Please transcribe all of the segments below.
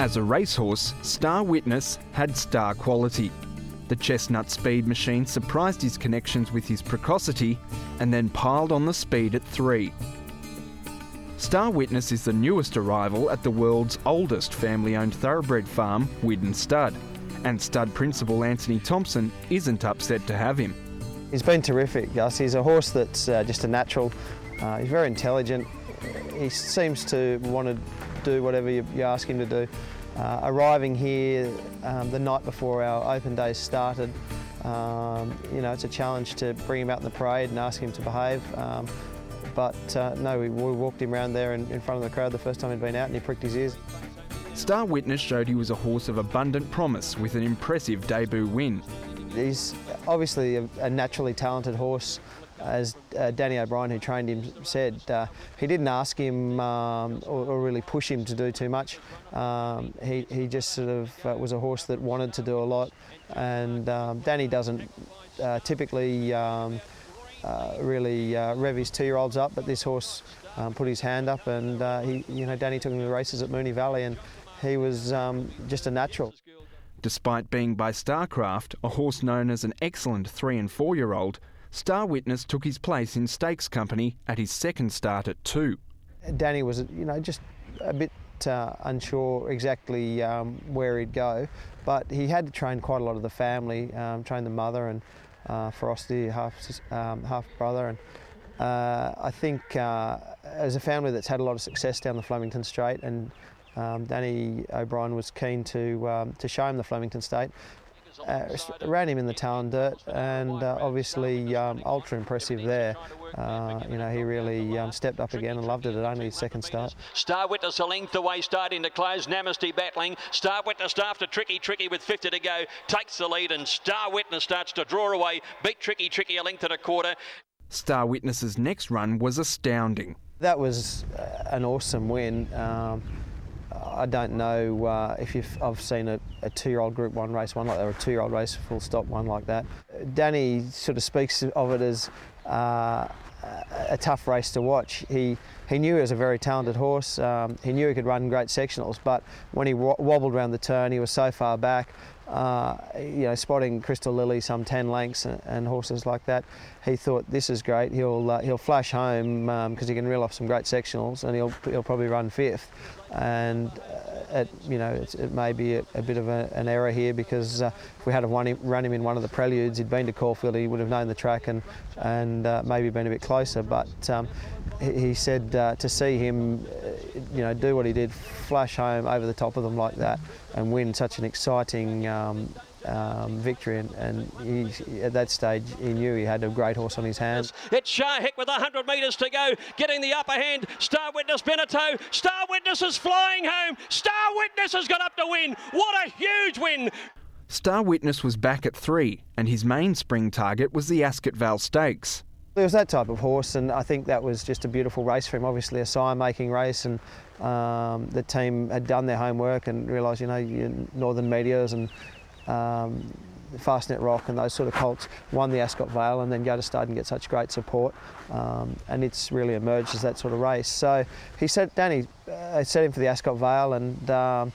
As a racehorse, Star Witness had star quality. The chestnut speed machine surprised his connections with his precocity and then piled on the speed at 3. Star Witness is the newest arrival at the world's oldest family-owned thoroughbred farm, Widden Stud, and stud principal Anthony Thompson isn't upset to have him. He's been terrific, Gus. He's a horse that's just a natural. He's very intelligent. He seems to want to do whatever you ask him to do. Arriving here the night before our open days started, it's a challenge to bring him out in the parade and ask him to behave. No, we walked him around there in front of the crowd the first time he'd been out, and he pricked his ears. Star Witness showed he was a horse of abundant promise with an impressive debut win. He's obviously a naturally talented horse. As Danny O'Brien, who trained him, said, he didn't ask him or really push him to do too much. He just sort of was a horse that wanted to do a lot, and Danny doesn't typically really rev his 2-year-olds up, but this horse put his hand up, and Danny took him to the races at Moonee Valley, and he was just a natural. Despite being by Starcraft, a horse known as an excellent 3- and 4-year-old, Star Witness took his place in stakes company at his second start at 2. Danny was, just a bit unsure exactly where he'd go, but he had to train quite a lot of the family, train the mother and Frosty, half brother, and I think as a family that's had a lot of success down the Flemington Straight, and Danny O'Brien was keen to show him the Flemington Straight. Ran him in the Talon Dirt, and obviously ultra impressive there. He really stepped up again and loved it at only his second start. Star Witness a length away, starting to close. Namaste battling. Star Witness after Tricky with 50 to go takes the lead, and Star Witness starts to draw away. Beat Tricky a length and a quarter. Star Witness's next run was astounding. That was an awesome win. I don't know if I've seen a 2-year-old Group 1 race one like that, or a 2-year-old race full stop one like that. Danny sort of speaks of it as a tough race to watch. He knew he was a very talented horse. He knew he could run great sectionals, but when he wobbled around the turn, he was so far back. Spotting Crystal Lily some 10 lengths and horses like that, he thought, this is great. He'll flash home because he can reel off some great sectionals, and he'll probably run 5th. And it may be a bit of an error here, because if we had run him in one of the preludes, he'd been to Caulfield, he would have known the track and maybe been a bit closer. But he said to see him, do what he did, flash home over the top of them like that, and win such an exciting victory, and at that stage he knew he had a great horse on his hands. It's Shahik with 100 metres to go, getting the upper hand. Star Witness Beneteau. Star Witness is flying home. Star Witness has got up to win. What a huge win! Star Witness was back at 3, and his main spring target was the Ascot Vale Stakes. It was that type of horse, and I think that was just a beautiful race for him. Obviously a sire-making race, and the team had done their homework and realised, Northern Meteors and Fastnet Rock and those sort of colts won the Ascot Vale, and then go to stud and get such great support, and it's really emerged as that sort of race. So Danny set him for the Ascot Vale, and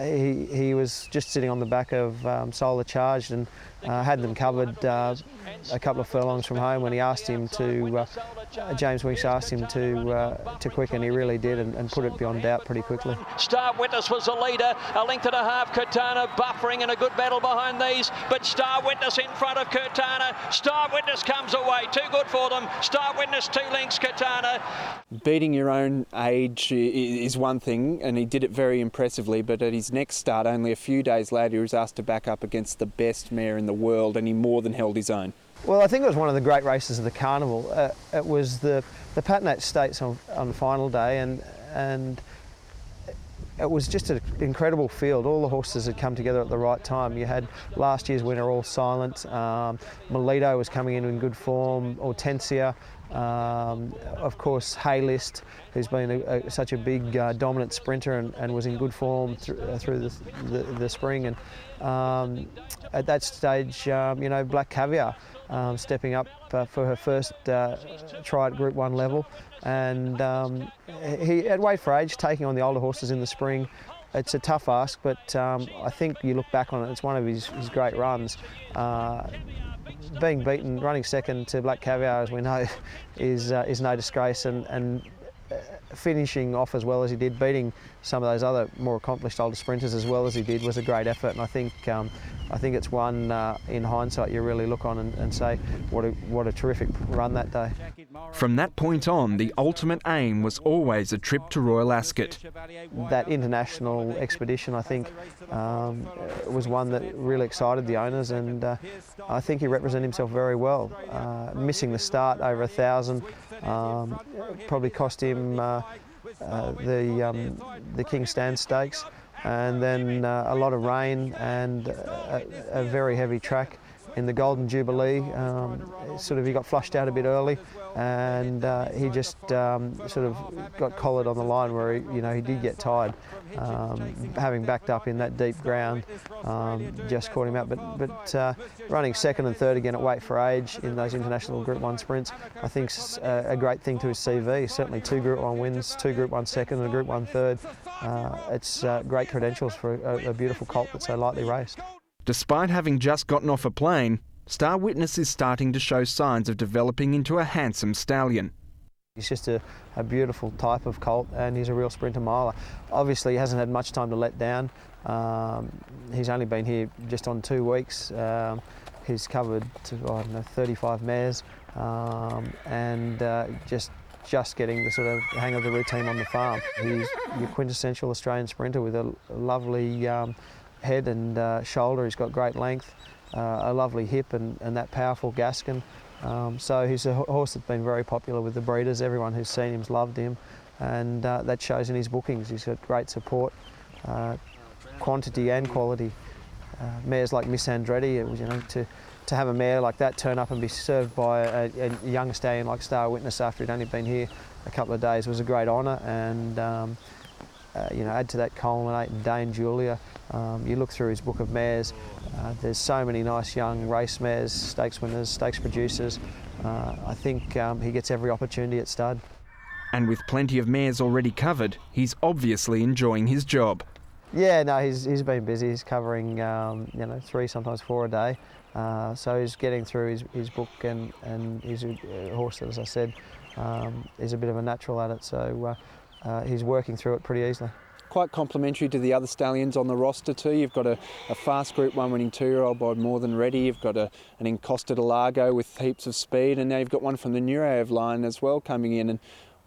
he was just sitting on the back of Solar Charged, and had them covered a couple of furlongs from home when he asked him to, James Winks asked him to quicken. He really did, and put it beyond doubt pretty quickly. Star Witness was the leader, a length and a half. Kurtana buffering in a good battle behind these, but Star Witness in front of Kurtana. Star Witness comes away, too good for them. Star Witness 2 lengths, Kurtana. Beating your own age is one thing, and he did it very impressively, but at his next start, only a few days later, he was asked to back up against the best mare in the world, and he more than held his own. Well, I think it was one of the great races of the carnival. It was the Patnat Stakes on final day, and it was just an incredible field. All the horses had come together at the right time. You had last year's winner All Silent, Melito was coming in good form, Hortensia, of course Haylist, who's been such a big dominant sprinter and was in good form through the spring, and at that stage, Black Caviar stepping up for her first try at Group 1 level, and he at weight for age, taking on the older horses in the spring, It's a tough ask, but I think you look back on it, it's one of his great runs. Being beaten, running second to Black Caviar, as we know, is no disgrace, and finishing off as well as he did, beating some of those other more accomplished older sprinters as well as he did, was a great effort. And I think it's one in hindsight you really look on and say what a terrific run that day. From that point on, the ultimate aim was always a trip to Royal Ascot. That international expedition, I think, was one that really excited the owners, and I think he represented himself very well. Missing the start over 1,000 probably cost him the King's Stand Stakes, and then a lot of rain and a very heavy track in the Golden Jubilee. He got flushed out a bit early, and he just sort of got collared on the line where he did get tired. Having backed up in that deep ground just caught him out. But running second and third again at weight for age in those international Group 1 sprints, I think is a great thing to his CV. Certainly 2 Group 1 wins, 2 Group 1 second and a Group 1 third. It's great credentials for a beautiful colt that's so lightly raced. Despite having just gotten off a plane, Star Witness is starting to show signs of developing into a handsome stallion. He's just a beautiful type of colt, and he's a real sprinter miler. Obviously, he hasn't had much time to let down. He's only been here just on 2 weeks. He's covered 35 mares, and just getting the sort of hang of the routine on the farm. He's your quintessential Australian sprinter with a lovely head and shoulder. He's got great length, a lovely hip, and that powerful Gascon. So he's a horse that's been very popular with the breeders. Everyone who's seen him's loved him, and that shows in his bookings. He's got great support, quantity and quality. Mares like Miss Andretti, to have a mare like that turn up and be served by a young stallion like Star Witness after he'd only been here a couple of days was a great honour. And add to that Culminate and Dame Julia. You look through his book of mares, there's so many nice young race mares, stakes winners, stakes producers. I think he gets every opportunity at stud. And with plenty of mares already covered, he's obviously enjoying his job. Yeah, no, he's been busy. He's covering 3, sometimes 4 a day. So he's getting through his book, and he's a horse that, as I said, is a bit of a natural at it. So he's working through it pretty easily. Quite complementary to the other stallions on the roster too. You've got a fast Group 1 winning 2-year-old by More Than Ready. You've got an Encosta de Largo with heaps of speed, and now you've got one from the Neurav line as well coming in. And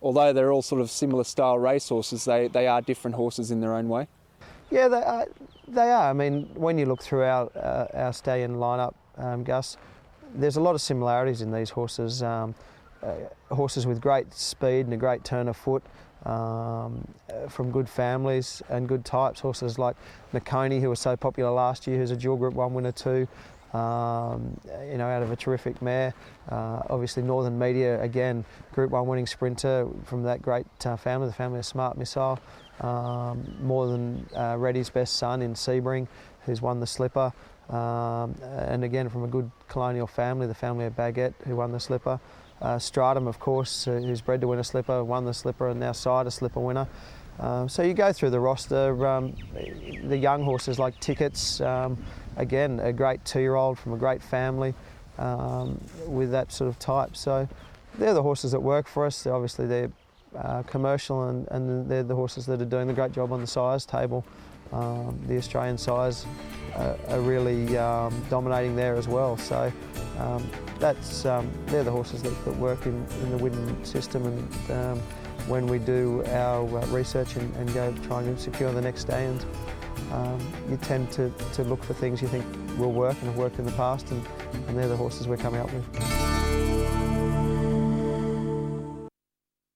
although they're all sort of similar style racehorses, they are different horses in their own way. Yeah, they are. I mean, when you look through our stallion lineup, Gus, there's a lot of similarities in these horses. Horses with great speed and a great turn of foot, from good families and good types. Horses like Nakoni, who was so popular last year, who's a dual Group 1 winner too, out of a terrific mare. Obviously Northern Media, again, Group 1 winning sprinter from that great family, the family of Smart Missile. More Than Ready's best son in Sebring, who's won the Slipper. And again, from a good colonial family, the family of Baguette, who won the Slipper. Stratum, of course, who's bred to win a Slipper, won the Slipper, and now side a Slipper winner. So you go through the roster, the young horses like Tickets, again, a great 2-year-old from a great family with that sort of type. So they're the horses that work for us. Obviously they're commercial, and they're the horses that are doing the great job on the size table. The Australian size are really dominating there as well. So they're the horses that work in the Widden system, and when we do our research and go trying to secure the next stallions, you tend to look for things you think will work and have worked in the past, and they're the horses we're coming up with.